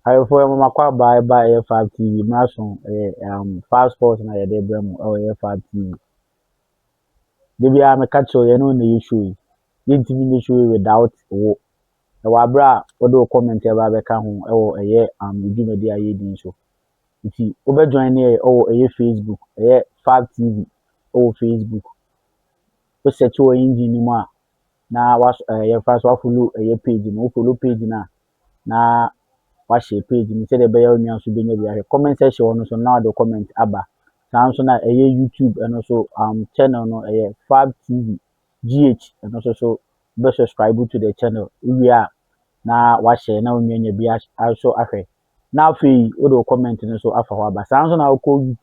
I for mama kwa by F5 TV mason fast sports na ye de brem o F5 TV. Debi a me catch you no na issue. Yintimi ni issue without wo. E wa bra o do comment e ba be ka ho e wo eye edwumadi aye din so. Nti wo be join ne o eye Facebook, eye 5 TV o Facebook. Wo search wo engine mu a na was ye fast wa follow eye page no follow page na wa share page ni say de be ya onua so be nya bi comment section no so na the comment aba san so na eye YouTube and also channel no eye 5 TV GH and also be subscribe to the channel we are na wa share na onua nya bi also ahwe na afi wo do comment no so afa ho aba san so na ko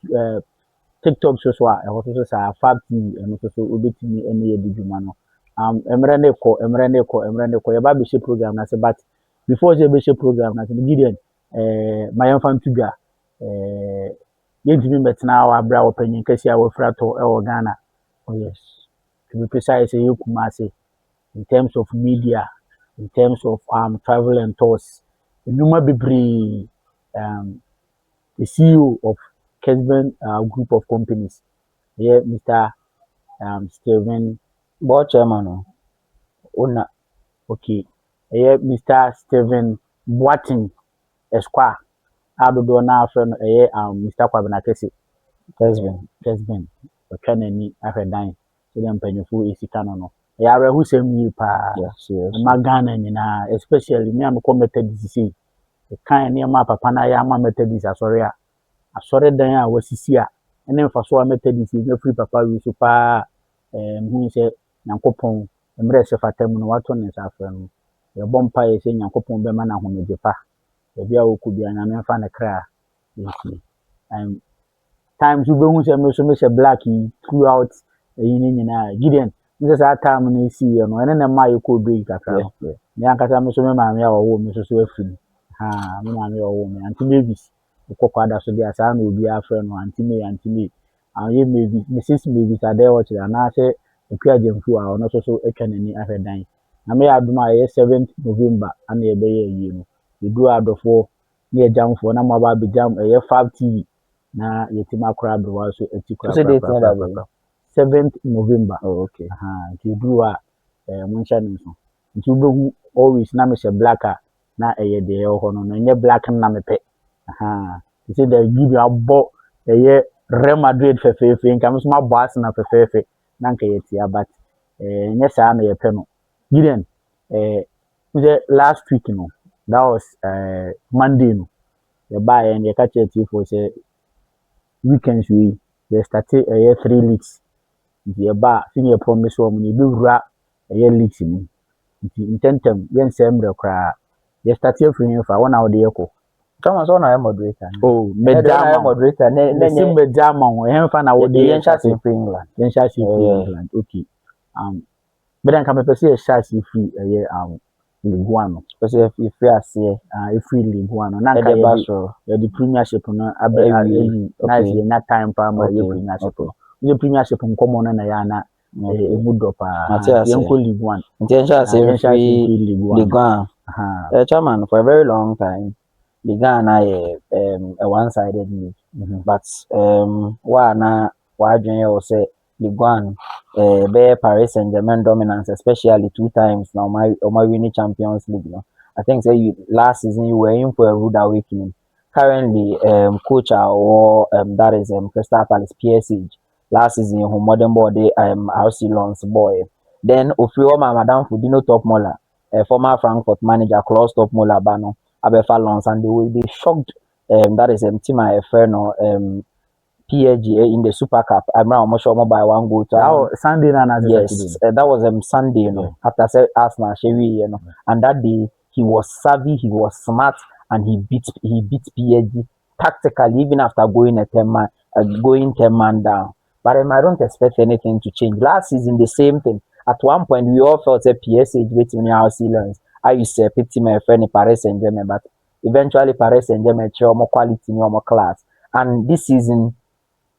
TikTok so a e ho so sa 5 TV and also obetimi ene ye didwuma no emre ne ko ye ba be share program na se but before the bishop program na Gideon my infant tuga yentimi metna wa bra opanyin kasi a wofra to e wo Ghana. Oh yes, to be precise you Kumasi in terms of media, in terms of travel and tours enuma bebre the CEO of Kesben group of companies here Mr. Stephen board chairman owner. Okay, here Mr. Stephen Boating Esquire adodo na afre no Mr. Kwabena Kese Kesben otwa nani ahwedan se dem panyefo esika no ya re hu sem yi pa ma Ghana nyina especially me am committed see e kan ne ma papa na ya ma methodist asore dan a wasisi a ene mfaso a methodist nya free papa wi so pa hu se Nyankopon emre se fatam no wato ne sa afre no ye bompa ye se Nyankopon be ma na homeje pa ebi a okubia na me fa na kra times you be say me say black throughout nyina Gideon nse sa time no si ye no ene na ma ye ko break kakra me ankasa me so me ma me a wo me so afiri me ma me wo me anti babies ukokwada so dia sa na obi afre no anti me ye maybe Mrs. Babies ade wo chira na se ekua jemfu a ono so etwa nani ahwedan na me aduma ye 7th November ana ye be ye no edu adofo ne jamfo na maba be jam ye 5 TV na yetima akra abrewa so etikra 7th November. Oh, okay. Nti edu a muncha nso nti ubehu always na me se black na eye de ye ho no nye black na me pe you say they give you abo eye Real Madrid fefefe nka me so ma boss na fefefe na nka ye tia but nye sa na ye pe no Gideon last week no that was Monday no ye buy and ye catch it for say weekends we they started 3 leagues ye ba senior promise wo ni be wura leagues ni intentem yen semre kra ye started free for one hour de yeko Thomas on a moderator. Oh, moderator. Ne Medama. We fa na wo de yen chance in England. Yen chance in England. Okay. But then come person a chance free League One. Person if free as if free League One. Na ka ye the premiership no abe nice ye na time pa ma ye premiership. The premiership nkomo na ya na emudo pa. Yen ko League One. Yen chance in free League One. Chairman for a very long time. The Ghana a one-sided league, but why you say the Guan bear Paris Saint-Germain dominance, especially 2 times now. My winning Champions League. No? I think say last season you were in for a rude awakening. Currently, coach or that is Crystal Palace PSG. Last season, who modern body RC Lens boy. Then Ofio Madame Fudino Top Mola, former Frankfurt manager, Klaus Top Mola Bano. Abefa Lens and they will be shocked. That is team I no PSG in the Super Cup. I'm now almost sure by 1 goal to Sunday na yes, that was Sunday, you know, after Arsenal, you know, and that day he was savvy, he was smart, and he beat PSG tactically even after going 10 man down. But I don't expect anything to change. Last season the same thing. At one point we all felt a PSG waiting our Lens. I used to pity my friend Paris Saint-Germain, but eventually Paris Saint-Germain show more quality, more class. And this season,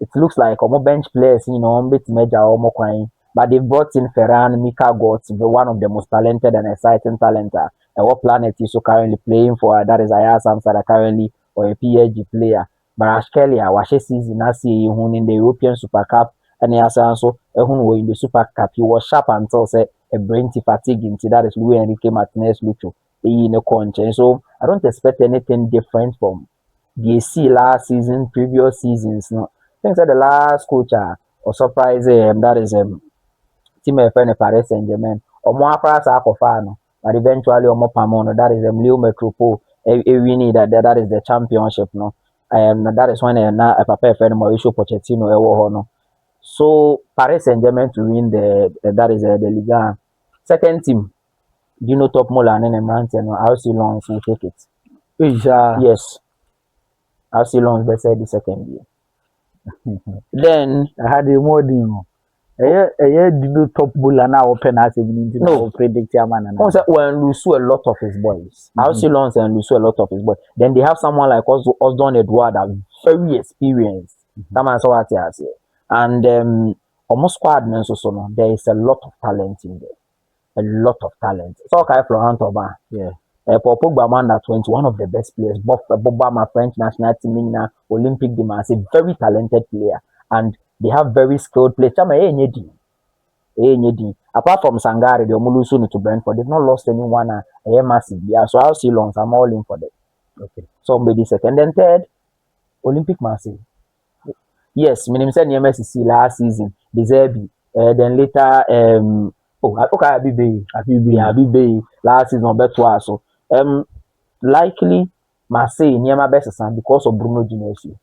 it looks like more bench players, bit major or more crying. but they brought in Ferran, Mika Götze, one of the most talented and exciting talent. What planet is so currently playing for? That is Ajax Amsterdam currently, or a PSG player. But Ashkelia, what she season I see in the European Super Cup, and he has also in the Super Cup. He was sharp until say a brain fatigue into that is Luis Enrique Martinez Lucho in a country. So I don't expect anything different from the see last season, previous seasons. No, I think that the last coach or surprise that is team a friend of Paris Saint Germain or more price no, but eventually or more Pamono that is Leo Metropole a winning that is the championship no. That is when now a papa friend Mauricio Pochettino no. So Paris Saint Germain to win that is the Liga. Second team, do you know Top Mola and then Branson or RC Lons will take it? Yes, RC Lons they said the second year. Then I had a more deal. Do top bull and now open as a no predict your man. When Lusu a lot of his boys. RC Lons and Lusu a lot of his boys. Then they have someone like Osdon Edward that very experienced. That man so what I say. And almost squad so there is a lot of talent in there. A lot of talent. So okay, Florent Thauvin. Yeah. Paul Pogba under 20, one of the best players. Boba, my French national team now, Olympic demands a very talented player. And they have very skilled players. Apart from Sangare, the Omulusu to Brentford, they've not lost anyone. Massive. Yeah, so I'll see Longs. I'm all in for that. Okay. So maybe second and third, Olympic Marseille. Yes, minimum said MSC last season. Deserbi. Then later, Abibe last season better so. Likely Marseille near my best son because of Bruno Genesio.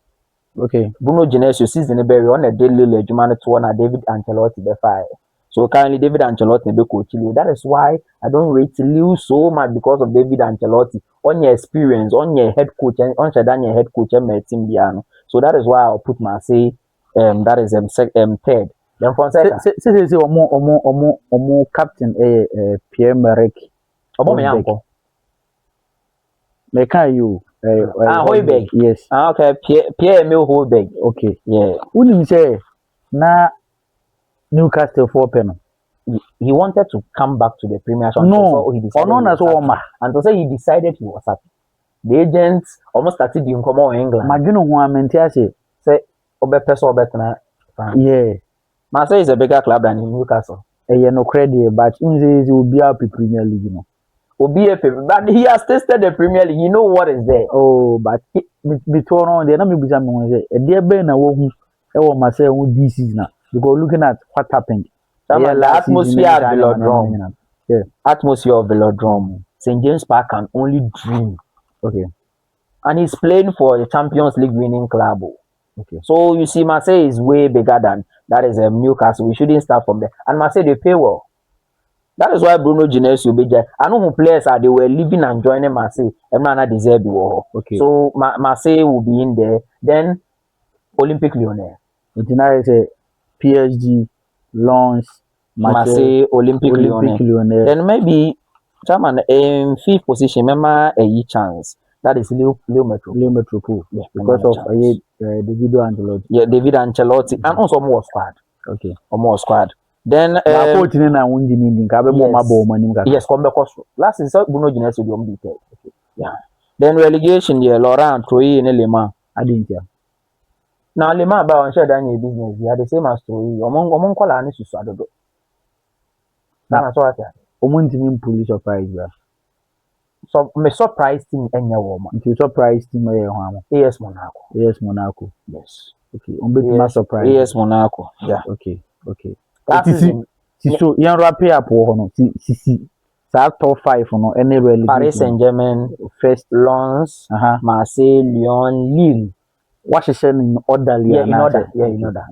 Okay. Bruno Genesio season berry on a daily legend to one David Ancelotti the fire. So currently David Ancelotti be coach Lille. That is why I don't rate Lille so much because of David Ancelotti on your experience, on your head coach, and on your head coach and my team Biano. So that is why I'll put Marseille that is third. Then Fonseca. Say omo captain Pierre-Emerick Aubameyang. Meka you Højbjerg. Yes. Okay, Pierre-Emile Højbjerg. Okay. Yeah. Wouldn't say na Newcastle for pen. He wanted to come back to the Premier League. No, and to say he decided he was happy. The agents almost started in common in England. Magino who I say Obepeso. Yeah. Marseille is a bigger club than Newcastle. No credit, but he will be up in Premier League, you know. But he has tasted the Premier League. You know what is there. Oh, but before on the enemy became a dear Ben, I won't Marseille this season because looking at what happened. The atmosphere at Velodrome. Yeah. Atmosphere of Velodrome. St. James Park can only dream. Okay. And he's playing for the Champions League winning club. Okay. So you see, Marseille is way bigger than that is Newcastle. We shouldn't start from there. And Marseille, they pay well. That is why Bruno Genesio be there. I know who players are. They were living and joining Marseille. Everyone deserve the Okay. So Marseille will be in there. Then Olympic Lyonnais. Now it's a PSG, Lens, Marseille, Olympic Lyonnais. Then maybe someone in fifth position. Remember a chance. That is Leo Metropole. Yeah, because of David Ancelotti. Yeah, David Ancelotti. And also more squad. Okay. More squad. Then yes, come back. Last is Bruno Genesio will be there. Yeah. Then relegation here, Laurent Troy and Lema. I didn't hear. Now Lema about on share Daniel business. They are the same as Troy. Among Kola and Susado. That's what I said. Police surprise. So me surprise team enya woman. You surprise team AS Monaco. AS Monaco. Yes. Okay. Yes, surprise. AS Monaco. Yeah. Okay. That is so you wrap up no. Top 5 no any relegation. Paris Saint Germain, first Lens, Marseille, Lyon, Lille. What is in order? Yeah, in order.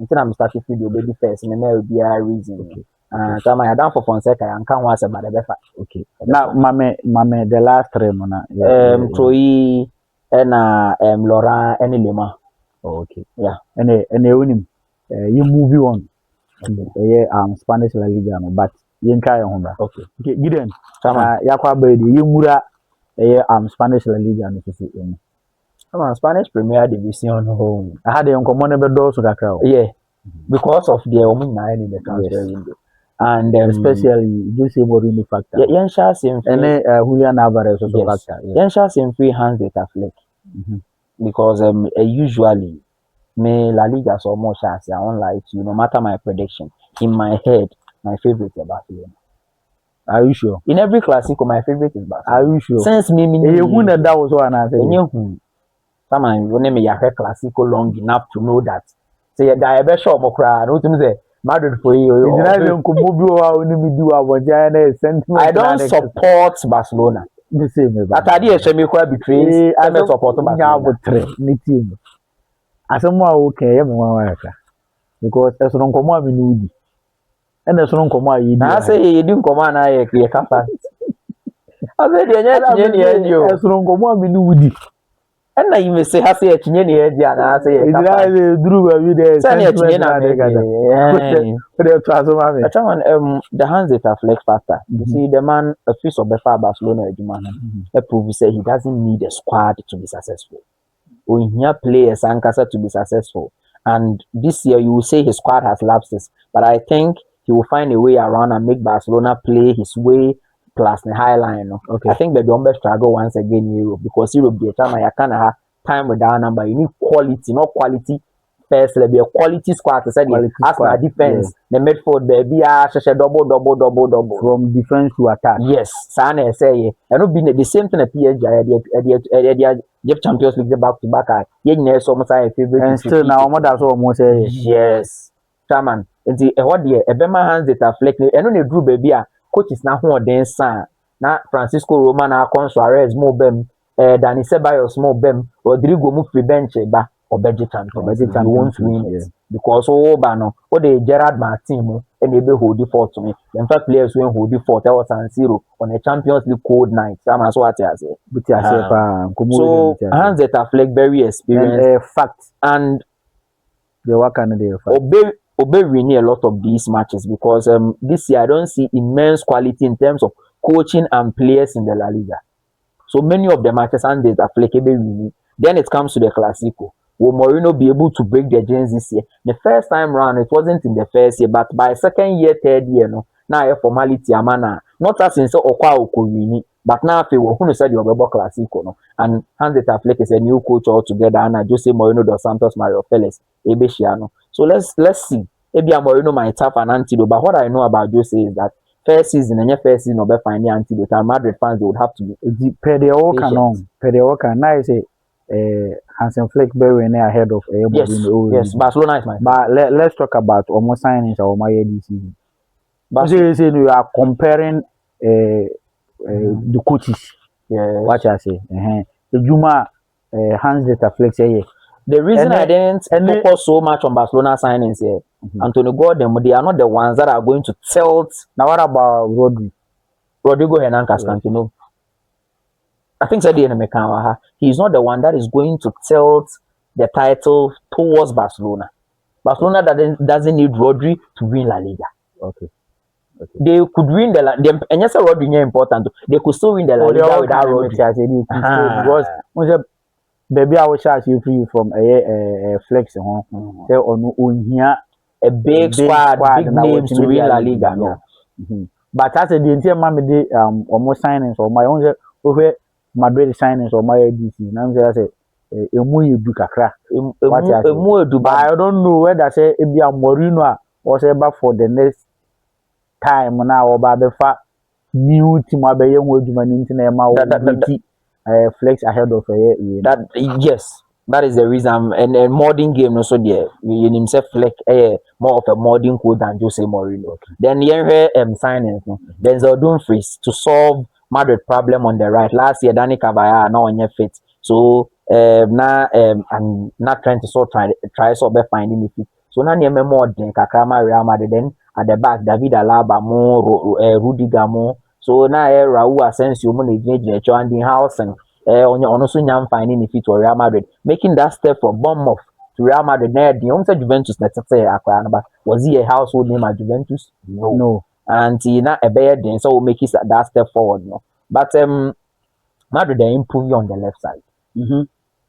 Until I'm starting video baby first, and there will be a reason. Okay. So I done for Fonseca and can't watch about the befa. Okay. Now, mame, the last 3 mona. Troy and Laurent and Lema. Oh, okay. Yeah. And you move on. Spanish La Liga, but you try on that. Okay. Gideon. Yakwa Brady, you mura Spanish La Liga. Come on, Spanish Premier Division home. I had a common doors to the crowd. Yeah. Because of the woman in the transfer window. and especially Jose Mourinho factor. Yensha same And then Julian Alvarez also yes. factor. Yeah. Yensha same free hands data flick because usually me La Liga so much as I won't lie to you. No matter my prediction, in my head, my favorite is Barcelona. Are you sure? In every Clasico, my favorite is Barcelona. Are you sure? Since me, who that was one answer? Someone when me heard Clasico long enough to know that. Say that I be sure mo cry. No to say Madrid for you. I don't support Barcelona. The same. Atadi Eshemi kwa betrays. I don't support Barcelona. Asɛm okay yɛ me nwa aka because ɛsono nkɔmɔ a me no di ɛna ɛsono nkɔmɔ a yɛdi na sɛ yɛdi nkɔmɔ na yɛ kasa asɛ deɛ nyɛ tinye ne yɛdi o ɛsono nkɔmɔ a me no di ɛna yi me se ha sɛ yɛ tinye ne yɛdi ana sɛ yɛ kasa duru ba bi de sɛ ne yɛ tinye na de de to aso ma me the hands that flex factor you see the man a piece of Barcelona adwuma no prove say he doesn't need a squad to be successful. Ohia players ankasa to be successful, and this year you will say his squad has lapses, but I think he will find a way around and make Barcelona play his way plus the high line. No? Okay. I think the Dombe struggle once again in Europe because Europe the time you can have time with that number. You need quality, not quality. First, there be a quality squad to say as my defense, the midfield baby double from defense to attack. Yes, Sane say and not be the same thing at PSG Jeff Champions League back to back. Yeah, so much I favorite. And still now, what that's what almost say. Yes, Chairman. And the what the Ebema hands that are fleck. And only drew baby. Coach is now who then son. Now Francisco Roman, Alcon Suarez, more bem. Danny Ceballos, more bem. Rodrigo move free bench, ba or budget champions. You won't win it because bano. What the Gerard Martin and they be hold default to me. In fact, players will hold default. That was San Siro on a Champions League cold night. That's what I say. So hands that are flag very experienced. And, fact and the work and the obey winning a lot of these matches because this year I don't see immense quality in terms of coaching and players in the La Liga. So many of the matches and they are flakeable winning. Then it comes to the Clasico. Will Mourinho be able to break the chains this year? The first time round, it wasn't in the first year, but by second year, third year, no, now a formality, amana. Not as in so Okwa Okowini, but now if you who said you're about Clasico, no, and Hans de Taflek is a new coach altogether, and Jose Mourinho dos Santos, Mario Felix, Ebeshiano. So let's see. Maybe Mourinho might have an antidote, but what I know about Jose is that first season and your first season, will find the antidote, and Madrid fans they would have to be. Per the Oka, now I say. Hansen Flick very near ahead of yes, Barcelona is my but let's talk about almost signings or my this season. But you are comparing the coaches. What I say. The Juma Hans Data Flick say the reason I didn't focus so much on Barcelona signings here, Antonio Gordon, they are not the ones that are going to tilt. Now what about Rodrigo Hernan Cascantino? I think he's not the one that is going to tilt the title towards Barcelona. Barcelona doesn't need Rodri to win La Liga. Okay. They could win and yes, Rodri is important. They could still win the La Liga without Rodri. Because baby, I will charge you free from a flex. Say on here a big squad, big names to win La Liga. But as a DNT, mammy, almost signings or my own over. Madrid signings or my DC. Now I say, you do kakra. But I don't know whether say it be a Mourinho or say back for the next time now or by the fact new team will be young woman into flex ahead of that. Yes, that is the reason. And modern game also there. In himself flex more of a modern code than Jose Mourinho. Then here signings. Then Dumfries to solve Madrid problem on the right. Last year, Dani Carvajal now on your fit. So now I'm not trying to try so be finding it. So now you more than Kakrama Real Madrid. Then at the back, David Alaba more, Rudiger more. So now Raúl Asensio more engaged and the house and on your also young finding it to Real Madrid, making that step from Bournemouth to Real Madrid. Now the only Juventus let's say but was he a household name at Juventus? No. And not a bad thing, so we'll make it that step forward. No, but Madrid they improve you on the left side.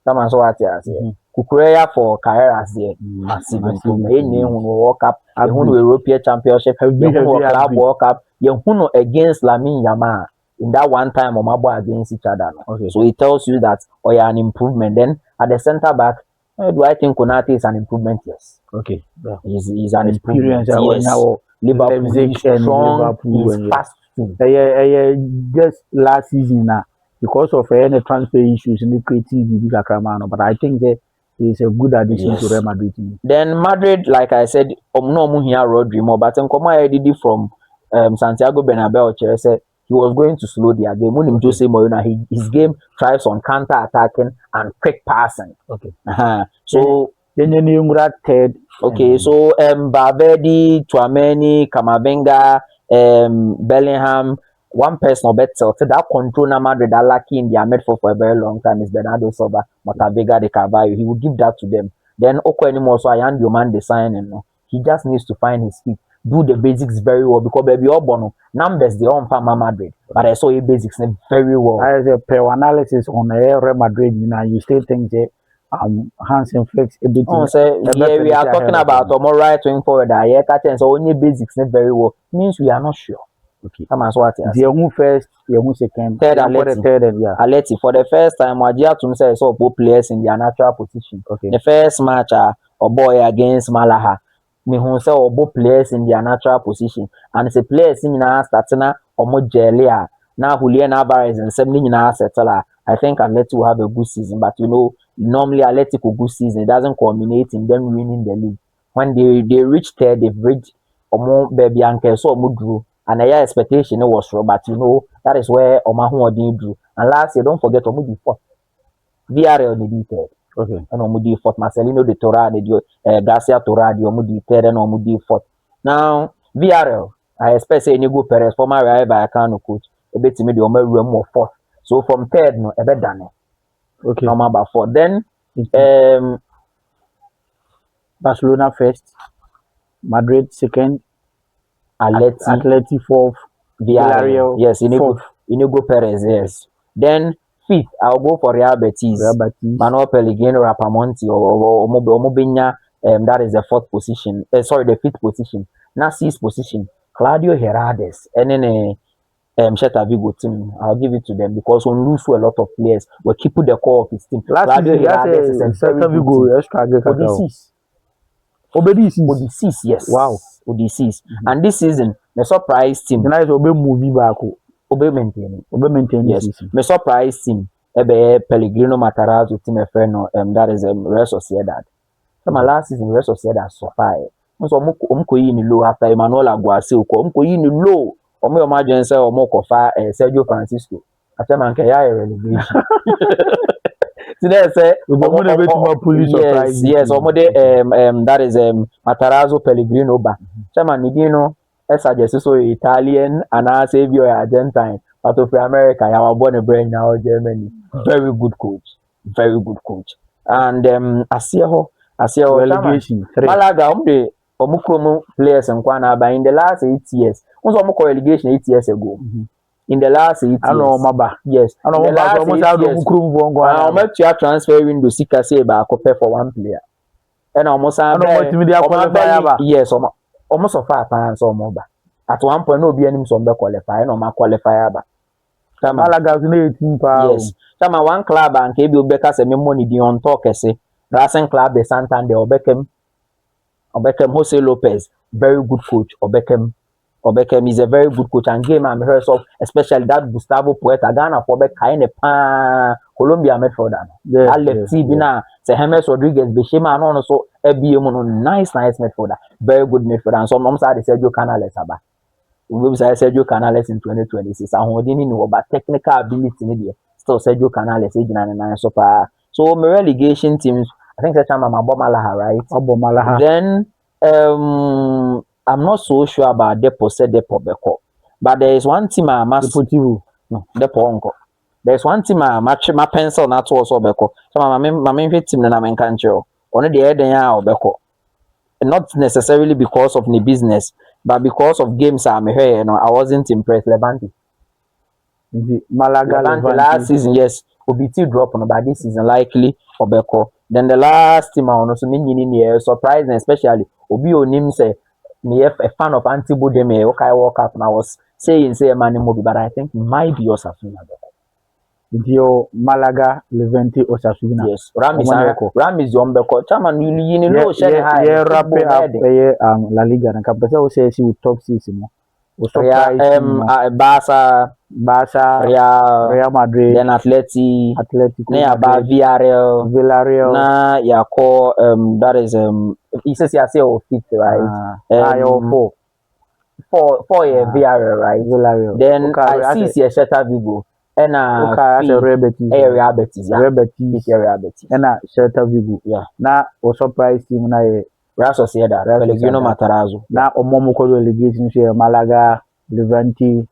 Someone so what you say. Kukureya for Carreras there, massive improvement. He World Cup, the European Championship, Club World Cup, against Lamine Yamal in that one time Omabo against each other. Okay. So it tells you that an improvement. Then at the centre back, do I think Konate is an improvement? Yes. Okay. Yeah. He's an improvement. Yes. Liverpool is strong, he's fast too. Just last season now, because of any transfer issues in the creative but I think that he's a good addition to Real Madrid. Then Madrid, like I said, no here Rodri more, but Nkoma from Santiago Bernabeu said he was going to slow their game. When him Jose Mourinho, his game thrives on counter attacking and quick passing. Okay. So then you third. Okay, so Valverde, Tchouaméni, Camavinga, Bellingham, one person better. So that control na Madrid are lucky in their midfield for a very long time is Bernardo Silva, Montavega, De Carvalho. He will give that to them. Then Oko anymore, so I am your man designing. No? He just needs to find his feet, do the basics very well because baby all bono numbers they on farm Madrid, but I saw the basics very well. As a per analysis on Real Madrid, you still think that Hansen flex a bit. We are talking about more right wing forward. Yeah, catching so only basics very well means we are not sure. Okay. Come on, what the who first, the who second, third, Aleti for the first time, Wajia to say so both players in their natural position. Okay. The first match, boy against Malaha, me who say both players in their natural position, and it's a players in our starting or more Jelia. Now Julian Alvarez and 70 settle. I think Atleti will have a good season, but normally Atleti will good season. It doesn't culminate in them winning the league. When they reach third, they've reached more baby anchor so drew. And the expectation was wrong, but that is where Omahu drew. And last year, don't forget Omudi fourth. VRL the third. Okay. And Omudi fourth. Marcelino de Torra, Garcia Torra, the Omudi third, and Omudi fourth. Now, VRL, I expect say Inigo Perez, former rival Kano coach, a bit to me the room more fourth. So from third, no, a bit done. Okay. Normal about fourth. Then, Barcelona first, Madrid second, Atleti fourth, Villarreal, yes, Inigo Perez, yes. Then fifth, I'll go for Real Betis. Manuel Pellegrini, Rapamonti, or Mobinya, that is the fourth position. The fifth position. Now sixth position, Claudio Herrades, and then Celta Vigo team. I'll give it to them because we lose to a lot of players. We keep the core of his team. Claudio Herrades is a Celta Vigo extra Odysseus, yes. Wow. Odysseus. And this season, the surprise team. Nice movie back. Maintain. Yes. The surprise team. Pellegrino Matarazzo team that is Real Sociedad. So my last season, Real Sociedad so far. So I'm low after Emmanuel Aguasil. I'm low. I'm imagine say Sergio Francisco. After man relegation. Today say yes, that is Matarazzo Pellegrino ba. Chairman Nidino suggest so Italian and I say you Argentine, but of America, you are born a brain now Germany. Very good coach. And Asieho relegation. Malaga Omukromo players and Kwana by in the last 8 years. Also Omukro relegation 8 years ago. In the last 8 years. I know Maba. Yes. I know almost have transfer window Sika say ba compare for one player. And almost yes, almost of 5 pounds or more. At one point, no be any some qualify, no ma qualifier. Malaga 18 pounds. Yes. Some one club and KB Becca say me money the on talk say. Racing Club de Santander Obechem Jose Lopez, very good coach. Obechem is a very good coach and game I'm heard of, especially that Gustavo Poeta Ghana for Bekine Pan Colombia midfielder. I left Bina, say James Rodriguez, Beshema, and also a nice midfielder, very good midfielder. And some say Sergio Canales about. We say Sergio Canales in 2026. And who didn't know about technical ability in India. Still Sergio Canales, age 99 so far. So my relegation teams, I think that's Malaha, right? Then I'm not so sure about Depo, but there is one team I must Depo. There's one team I match my pencil not also Beko. So my main team na men can't show. Only the head or Beko. Not necessarily because of the business, but because of games I'm here, I wasn't impressed. Levante. Malaga Levante last season, yes, Obiti drop on, but this season likely Obeko. Then the last team I also mean surprising, especially Obi Onim say me a fan of Antibody me okay World Cup and I was saying say man movie, but I think might be Osasuna. Dio Malaga, Levante, Osasuna. Yes, Ramis Yombeko. Chairman, you know, yeah, wrap it up. La Liga, and Capesa say she will top season. Barca, Real Madrid, then Atletico Madrid, Villarreal, na ya call that is he says you say of fit, right? Four Villarreal, right? Villarreal. Then I see Celta Vigo. And Real Betis, Real Betis, and Celta Vigo. Yeah. Na o surprise team na Real Sociedad, Pellegrino Matarazzo. Na omomo ko relegation share Malaga, Levante,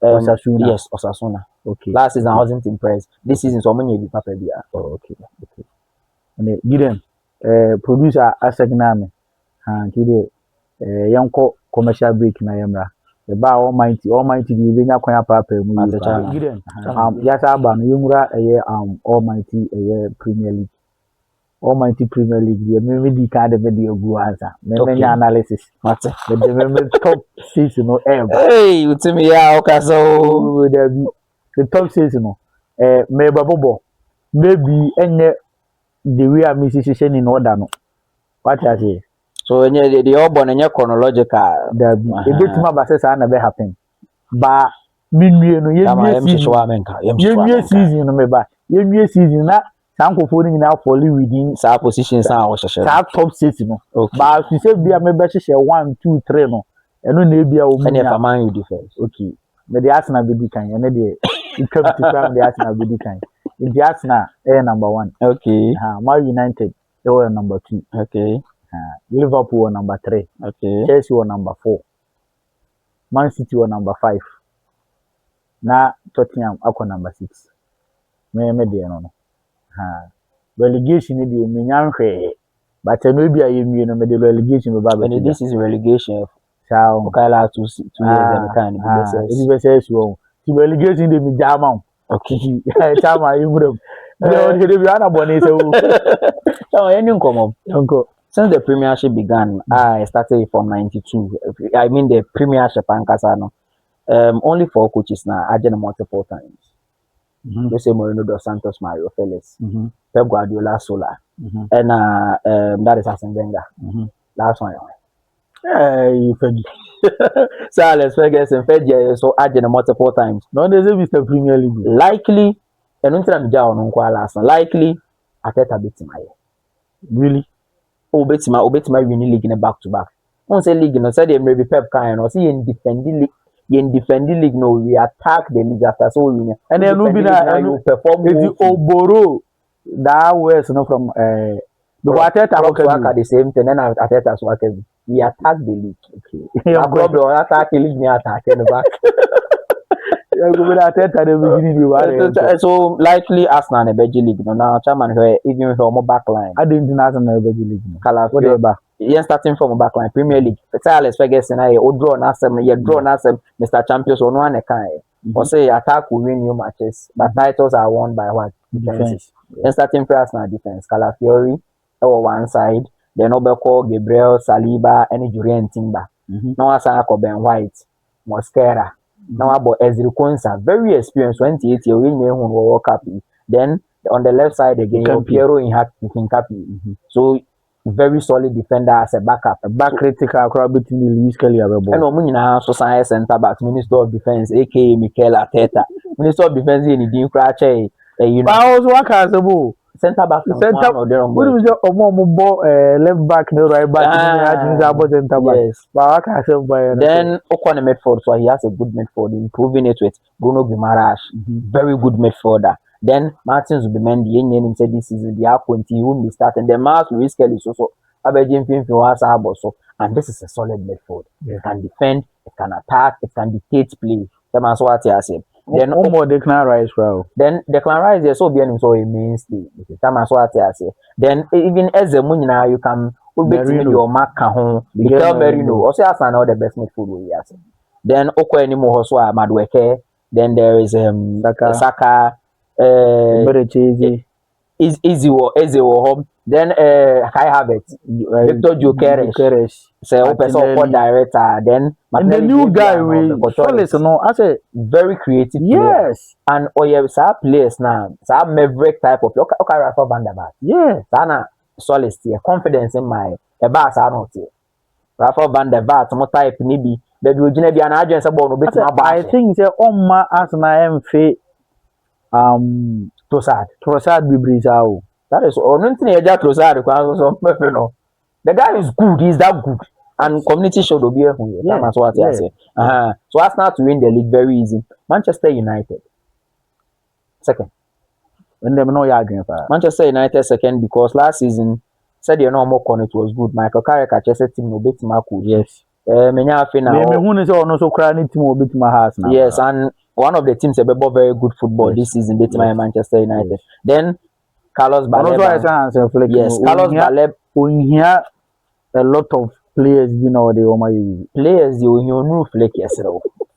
Osasuna. Yes, Osasuna. Okay. Last season I wasn't impressed. This season so many be papa bia. Oh, okay. And given producer Asagname. Today yanko commercial break na yamra. The bar almighty the benya kwanya papa mu given. Yasa aba no yemura almighty Premier League. Almighty Premier League, the maybe card video go answer. Maybe analysis. What's it? The top 6, you know, hey, you tell me, yeah, okay, so the top 6, you know, maybe any the way I'm musician in order, no. What I say? So, the urban and your chronological, a bit more basis and never happen. But, season, remember, your season, Sanko phone now fully within sa positions na wo hwehwe sa top 6 no but you say bia me be hwehwe 1 2 3 no eno na bia o mu na man you defense okay me the Arsenal be di kan eno de it come to from the Arsenal be di kan the Arsenal number 1 okay Man United they were number 2 okay Liverpool number 3 okay Chelsea were number 4 Man City were number 5 na Tottenham akwa number 6 me de no relegation dey menyan hwe but no bia yemie no me the relegation ba ba this is relegation sao okay la 2 years and kind be say so the relegation dey me jama okay chama yimuro dey be ana bone say o so any nkomo since the premiership began I started from 92 I mean the premiership ankasa no only 4 coaches now agent multiple times Jose Mourinho dos Santos, Mario Felix, Pep Guardiola, Sola, and that is Arsene Wenger. Last one. You fed. So Alex Ferguson fed so added multiple times. No, there's a Mr. Premier League. Likely, and until I'm down on last one. Likely, Ateta beat my. Really? Beat my winning league in a back to back. Once a league, no, said they maybe Pep kind or see in defending league. In defending league, no, we attack the league after so we and then you perform the Oboro that was no from the Ateta work at the same thing and Ateta's work we attack the league. Okay. Problem attack the league, me attack in the back. So likely Arsenal and Belgian league. Now chairman even from a back line. I didn't know Arsenal and Belgian league. Whatever. Yes, starting from a back line. Premier League. Alex Ferguson, I draw Nasem. You draw Nasem. Mr. Champions on one kind. Or say attack will win new matches, but titles are won by what defenses. Then starting for Arsenal defense. Calafiori or one side. Then Obeko, Gabriel, Saliba, and Jurien Timber. Now Asako Ben White, Mosquera. Now about Ezri Konsa, very experienced 28 year old World Cup. Then on the left side again, Piero in Hincapi. So very solid defender as a backup. A back critical crowd between Luis Kelly and Omuna so science center back, Minister of Defense, aka Mikel Arteta. Minister of Defense in the Crache. I was working center back center what was your left back no right back center back yes then Okwane midfield so he has a good midfield improving it with Bruno Guimaraes very good midfielder then Martins Zubimendi him said this season the Aquanti he won't be starting the Mars Luis Kelly so Aberdeen so and this is a solid midfield it can defend it can attack it can dictate play that's what I said. Then more Declan Rice, bro. Then Declan Rice, there's so being so a mainstay. That's what I say. Then even as a Munina, you can your mark home. Miguel Merino also has another the best midfield we have. Then Oko anymore so Madueke, Then there is Saka, Easy home. Then Kai Havertz, Victor Gyökeres. Say open director. Then and the new guy we Solis no I say very creative. Yes. And some players now, some maverick type of okay Rafa van der Vaart. Yeah. Sana Solis here. Confidence in my boss are not here. Rafa van der Vaart mo type ni bi baby ogina bi na adwen say ball no betima ba. I think say Oma Arsenal MF Trossard Bibrisa o. That is nothing eja Trossard kwa so no. The guy is good, he's that good. And community should be here. That's what I say. So Arsenal to win the league very easy. Manchester United second. When them know you Manchester United second because last season said you know more it was good. Michael Carrick Chelsea team no bet Marco. Yes. Menya fina. Me who say no so crying team no bet my house now. Yes, and one of the teams that bought very good football this season bet my Manchester United. Yes. Then Carlos Baleba. Yes, Carlos Baleba. A lot of players, you know, they players you know flick yesterday.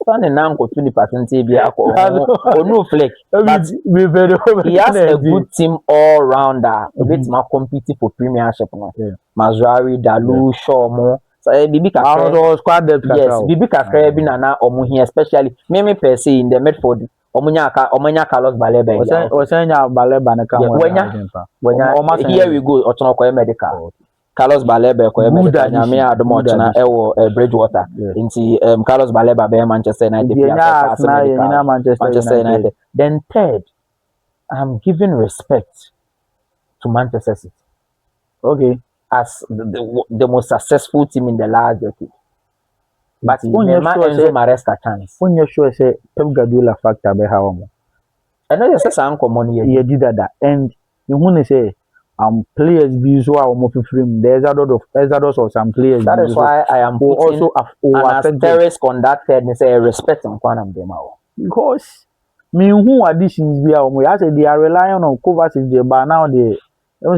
Funny now go 20% be or no flick. But he has a good team all rounder. Bit more competing for premiership now. Mazraoui, Dalot, Shaw, so Bibi Kakre squad depth. Yes, Bibi Kakre be na omo here especially me per se in the midfield. Omanya Carlos Baleba. Osenya Baleba na come. Here we go. Otonoko medical. Carlos Baleba ko America nyame adomo chena ewo Bridgewater inti Carlos Baleba be Manchester United Manchester United. Then third, I'm giving respect to Manchester City. Okay, as the most successful team in the last decade. But Enzo Maresca chance. When you sure say Pep Guardiola factor be how mo. I know you say some common here. Yeah, did that. And you want to say players be so our frame. There's a lot of some players. That is why I am putting also an asterisk on that third and say respect on Kwanam Demao. Because me who additions be our I say they are relying on Kovacic, but now they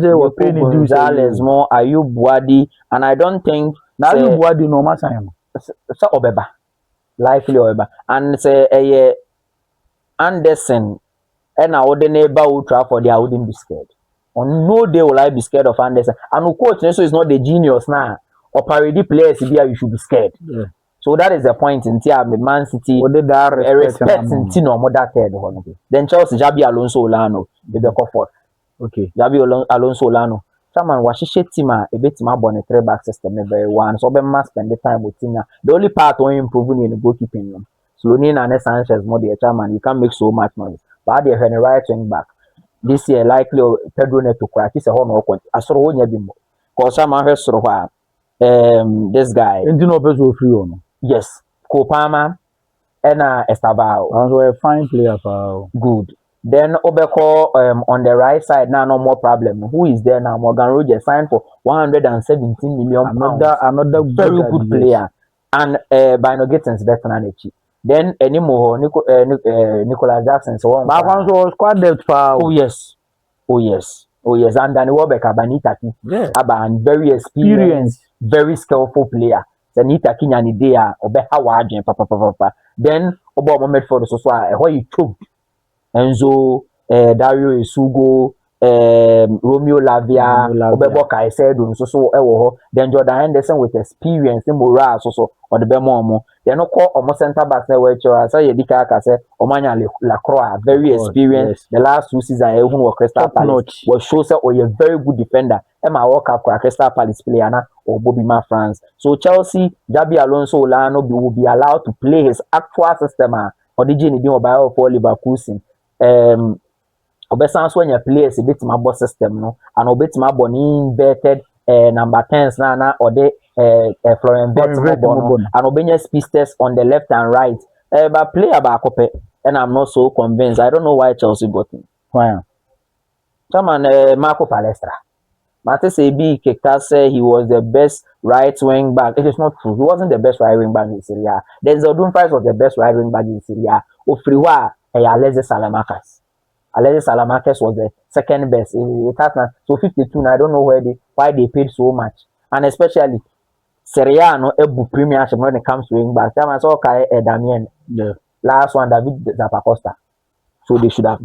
say we're paying Gonzalez more Ayub Wadi, and I don't think now Ayub Wadi no matter him. So Obeba, likely Obeba, and say Anderson, and I would neighbor ultra for I wouldn't be scared. On no day will I be scared of Anderson. And of course, so is not the genius now. Or parody players here, you should be scared. Yeah. So that is the point in Man City. Respect in Tino Moda third. Then Chelsea Jabi Alonso Olano, the comfort. Okay. Jabi Alonso Olano. Someone was team a bit more bonnet 3-back system very one. So be must spend the time with Tina. The only part on improving in the goalkeeping. Slonina and Sanchez more the chairman. You can't make so much noise. But they have a right wing back. This year likely Pedro Neto crack is a honor I saw one bimbo. Cause some has this guy. And you know Pedro free on. Yes. Kopama and Estavao. Also a fine player for good. Then Obeko on the right side now no more problem. Who is there now? Morgan Rogers signed for 117 million pounds. Another very good player. And Bino Gittins better than cheap. Then anymore Nicolas Jackson so on. Was squad depth for oh yes. And Danny Welbeck Banita yeah. And very experienced, very skillful player. Sanita Kinyani Dea Obe Hawajan papa. Then Obo Mohamed for the Soswa where you took Enzo Dario Isugo Romeo Lavia Obebo Caicedo so then Jordan Henderson with experience in morale so or the Bemomo. They no call almost center back there where I say Yedika say Omanya Lacroix very experienced. Yes. The last 2 seasons even were Crystal Palace was show say or a very good defender. Emma Walker for Crystal Palace player or Bobby Ma France. So Chelsea Jabi Alonso Olano will be allowed to play his actual system or the Gini Dimo Bio for Leverkusen. Obesan so when you play a bit my boss system no and obet my boni inverted number 10s na or the Florian Wirtz and obenya speedsters on the left and right but play about copy and I'm not so convinced. I don't know why Chelsea got him. Why? Someone Marco Palestra. Mate Sebi Kekta said he was the best right wing back. It is not true. He wasn't the best right wing back in Syria. Denzel Dumfries was the best right wing back in Syria. Ofriwa Alexis Salamakas. Alexis Salamakas was the second best. It has now so 52. Now I don't know why they paid so much, and especially Serie A no ebu premiership when it comes to wing back. That was all Kai Damien. Yeah. Last one, David Zapacosta. So they should have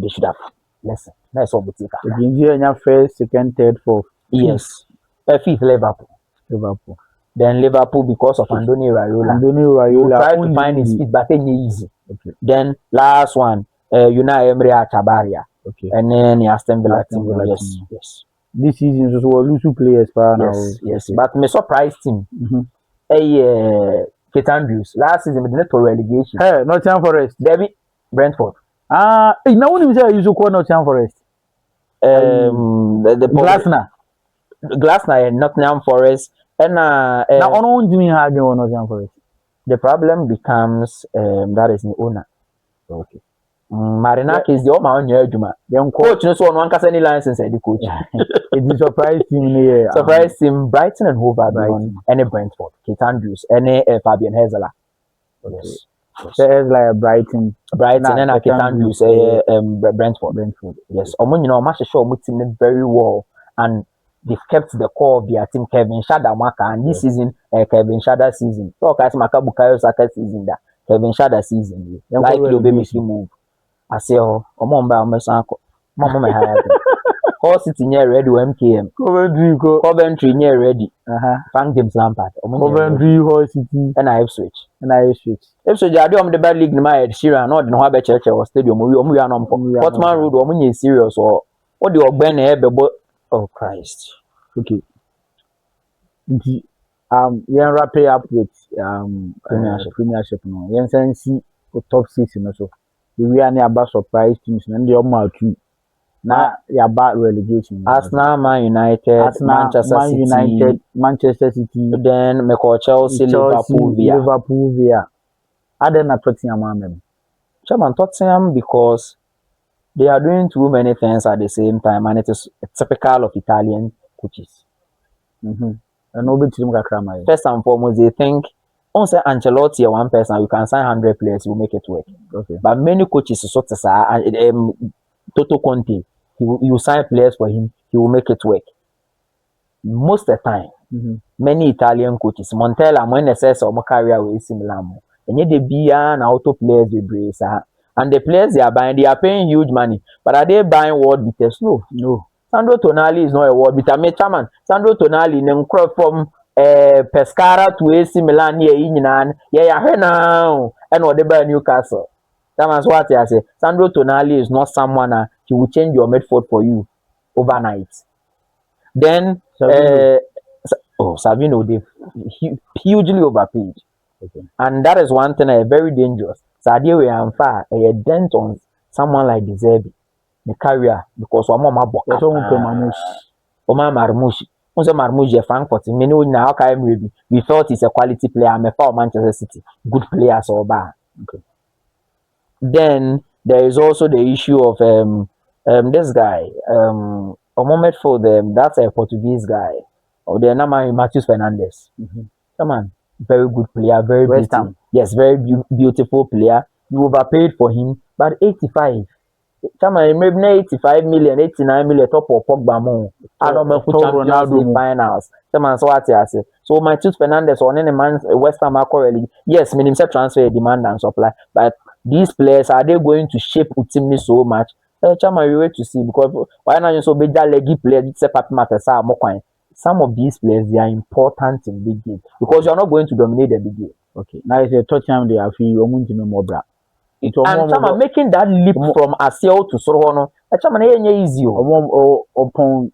listen. That's all Butika. India first, second, third, fourth. Yes. Fifth Liverpool. Liverpool. Then Liverpool because of Andoni Raiola. Andoni You Raiola try to find his feet, but it's easy. Okay. Then last one, Unai Emery Chabaria. Okay. And then the Aston Villa team. Yes, team. yes. This season just will lose two players Yes, yes. Okay. But me surprised him. Kate Andrews. Last season we didn't for relegation. Hey, Nottingham Forest. David Brentford. Now when you say you should call Nottingham Forest. The Glasner and Nottingham Forest. And now on doing hard on Nottingham Forest. The problem becomes that is the owner. Okay. Marinak is the owner on your Juma. The coach knows one can any license and the coach. It is surprising. Surprised him Brighton and Hove Albion, any Brentford, Kate Andrews, any Fabian Hezela. Yes. So it's like Brighton and Kate Andrews, Brentford. Yes. You know, much sure team very well and they've kept the core of their team. Kevin Shadamaka and this season, Kevin Shada season. So Makabukayo Saka season that Kevin Shada season. Like you'll be making move. I say, oh, Mama Hall City near ready MKM. Coventry near ready. Frank James Lampard. Coventry Hall City. And Ipswich. Ipswich I do the bad league in my Sheeran, not in Harbour Church or Stadium. We are on Portman Road or Munye serious or what do you Ben oh Christ. Okay. Wrap it up with Premiership now. Yen see top 6 in also. We are near about surprise teams and the Omar 2. Now you're about relegation. Arsenal, Man United, Manchester City. Then Chelsea, Liverpool via. Other than Tottenham, Chairman Tottenham because they are doing too many things at the same time, and it is typical of Italian coaches. And nobody first and foremost, they think, once Ancelotti one person, you can sign 100 players, you will make it work. Okay. But many coaches, sort of Toto Conte, you sign players for him, he will make it work. Most of the time, many Italian coaches, Montella, when they say so, career will similar. And yet they be an auto players they brace. And the players they are buying, they are paying huge money. But are they buying world beaters? No. Sandro Tonali is not a world beater. Chairman, Sandro Tonali, name crop from Pescara to AC Milan here in Yinan. Yeah, now. And what they buy Newcastle. That's what I say. Sandro Tonali is not someone he will change your midfield for you overnight. Then Savino, they hugely overpaid. Okay. And that is one thing very dangerous. Sadio Yanfa a dent on someone like De Zerbi, the career because Omar Marmoush. Marmoush a Frankfurt. Now we thought he's a quality player. I'm a for Manchester City. Good player so bad. Okay. Then there is also the issue of this guy. A moment for them, that's a Portuguese guy. Or the name Matheus Fernandes. Come on. Very good player, very beautiful. Yes, very beautiful player. You overpaid for him, but 85. Maybe 85 million, 89 million top of Pogba more. I don't know who Champions League finals. So what I say. So Matheus Fernandes on any man West Ham already. Yes, minimum transfer demand and supply. But these players are they going to shape team so much? We wait to see because why not so big leggy players? It's a part matter. Some of these players they are important in big game because you are not going to dominate the big game. Okay. Now it's a touchdown they have you more bra. And making that leap from Asiel to Sorono, easy. Upon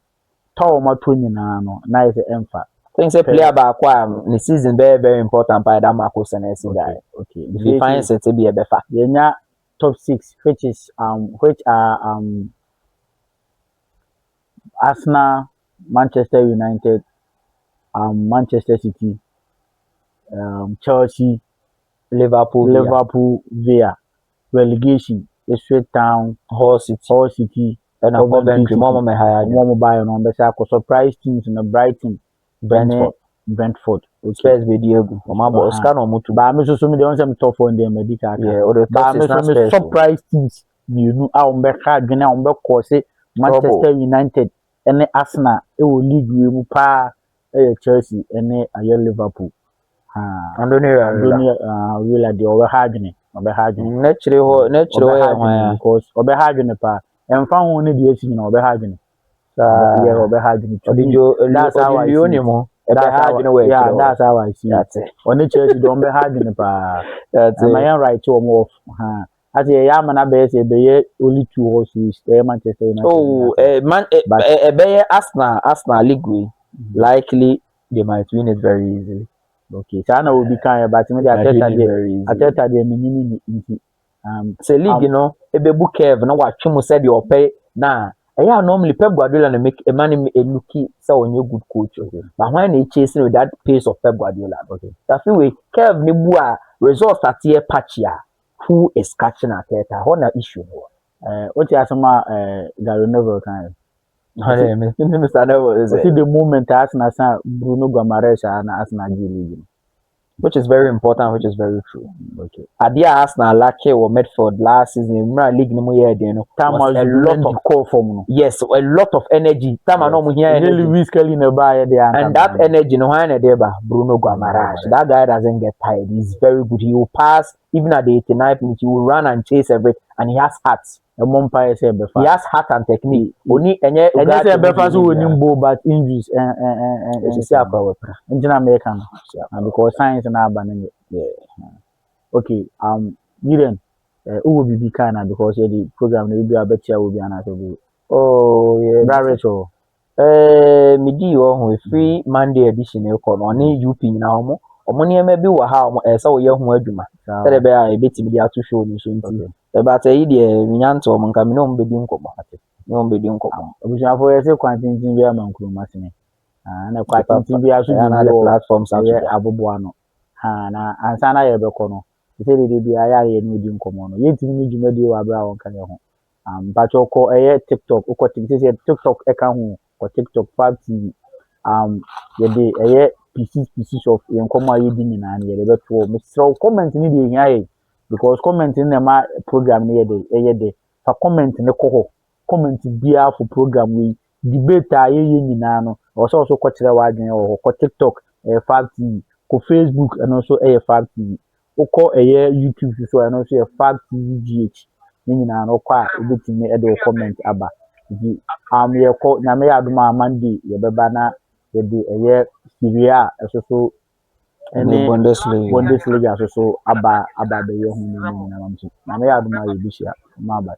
Tower 20 now is the emphasis. Things a player by the season very important by that Marcos and guy. Okay. If he finds it to be a better. Yeah, top 6, which are Arsenal, Manchester United, Manchester City, Chelsea, Liverpool via relegation. Straight Town, Hull City, and Coventry. More buy on the surprise teams in the Brighton, Brentford. Spurs with Diego. Oscar no mutu. But I'm so many ones I'm tough on them medical. Yeah, or the surprise teams. You know, our back again, our back course, Manchester United, and Arsenal, it will league you pa Chelsea, and Liverpool. Andoni, really, they over hard. ɔbɛha adwene Naturally ho because ɔbɛha adwene paa ɛmfa ho ne deɛ esi nyina ɔbɛha adwene yeah ɔbɛha adwene to me that's how I see it yeah that's how I see it ɔne Chelsea deɛ ɔbɛha adwene paa ama yɛn right wɔn off ha ase yɛ amana bɛyɛ sɛ bɛyɛ only 2 horses Manchester United man Arsenal league likely they might win it very easily. Okay, so I know we can, but me Ateta dey me nti say league you know ebe book curve na wa twem said you pay na yeah normally Pep Guardiola na make a man a looky so on your good coach but when they chasing with that pace of Pep Guardiola that way curve ni bua results at here patchy who is catching Ateta what na issue what you asema Gary Neville kan Mr. Neville is the moment Arsenal Bruno Guimaraes and Arsenal league which is very important, which is very true. Okay. Adia Arsenal lucky or Medford last season in league no more time was a lot of call from yes, a lot of energy. Time no more here and that energy no one there Bruno Guimaraes. That guy doesn't get tired. He's very good. He will pass even at the 89th minute. He will run and chase everything, and he has heart. He has heart and technique. Only any but injuries American because science na aba yeah. Okay, Gideon, who will be kind because the program will be a better will be an answer. Oh, yeah, Rachel. Midi oh, free Monday edition you call on UP now. Omoni maybe wa ha so ye ho adwuma. Say the be a betimi dia to show ni so nti. But e de nyanto mo nka me no mbedi nkomo. No mbedi nkomo. Obusuafo ye se kwantintin bi amankuru masene. Na kwantintin bi aso di platforms abobo ano. Na ansa na ye beko no. Se de bi aya ye no di nkomo no. Ye timi ni dwumadi wa bra won kan ye ho. Bacho ko TikTok, ko TikTok e kan ho. Ko TikTok 5TV. Ye de pieces of nkomo ayi di nyina na ye de beto me sro comment ni de hia ye because comment ni na ma program ni ye de fa comment ni ko comment bia for program we debate aye nyina no also ko kire wa adwen ko TikTok 5TV ko Facebook and also 5TV ko YouTube so and also 5TV GH ni nyina no kwa ebetimi e de comment aba di ye ko na me ya aduma Monday ye beba na ye de Syria so any Bundesliga so aba be ye hu ni na mamchi na me aduma ye bishia ma ba